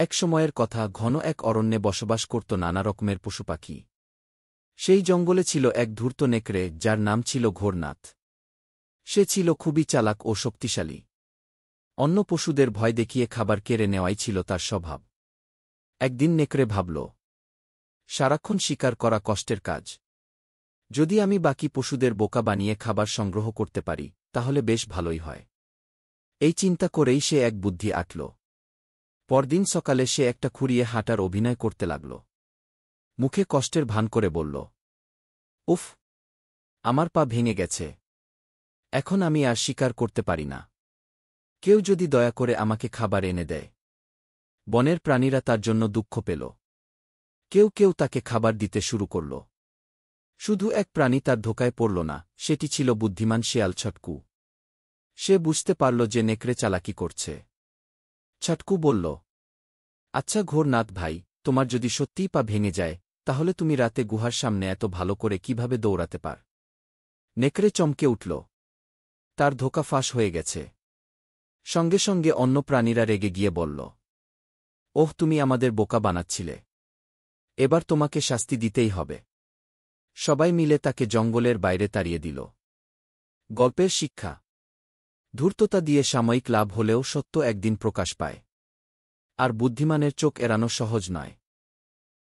এক সময়ের কথা, ঘন এক অরণ্যে বসবাস করত নানা রকমের পশুপাখি। সেই জঙ্গলে ছিল এক ধূর্ত নেকড়ে, যার নাম ছিল ঘোরনাথ। সে ছিল খুবই চালাক ও শক্তিশালী। অন্য পশুদের ভয় দেখিয়ে খাবার কেড়ে নেওয়াই ছিল তার স্বভাব। একদিন নেকড়ে ভাবল, সারাক্ষণ শিকার করা কষ্টের কাজ। যদি আমি বাকি পশুদের বোকা বানিয়ে খাবার সংগ্রহ করতে পারি, তাহলে বেশ ভালোই হয়। এই চিন্তা করেই সে এক বুদ্ধি আঁটল। পরদিন সকালে সে একটা খুঁড়িয়ে হাঁটার অভিনয় করতে লাগল। মুখে কষ্টের ভান করে বলল, উফ, আমার পা ভেঙে গেছে। এখন আমি আর শিকার করতে পারি না। কেউ যদি দয়া করে আমাকে খাবার এনে দেয়। বনের প্রাণীরা তার জন্য দুঃখ পেল। কেউ কেউ তাকে খাবার দিতে শুরু করল। শুধু এক প্রাণী তার ধোকায় পড়ল না, সেটি ছিল বুদ্ধিমান শেয়াল ছটকু। সে বুঝতে পারল যে নেকড়ে চালাকি করছে। ছটকু বলল, আচ্ছা ঘোরনাথ ভাই, তোমার যদি সত্যিই পা ভেঙে যায়, তাহলে তুমি রাতে গুহার সামনে এত ভালো করে কিভাবে দৌড়াতে পার? নেকড়ে চমকে উঠল। তার ধোকা ফাঁস হয়ে গেছে। সঙ্গে সঙ্গে অন্য প্রাণীরা রেগে গিয়ে বলল, ওহ, তুমি আমাদের বোকা বানাচ্ছিলে। এবার তোমাকে শাস্তি দিতেই হবে। সবাই মিলে তাকে জঙ্গলের বাইরে তাড়িয়ে দিল। গল্পের শিক্ষা: ধূর্ততা দিয়ে সাময়িক লাভ হলেও সত্য একদিন প্রকাশ পায়। আর বুদ্ধিমানের চোখ এড়ানো সহজ নয়।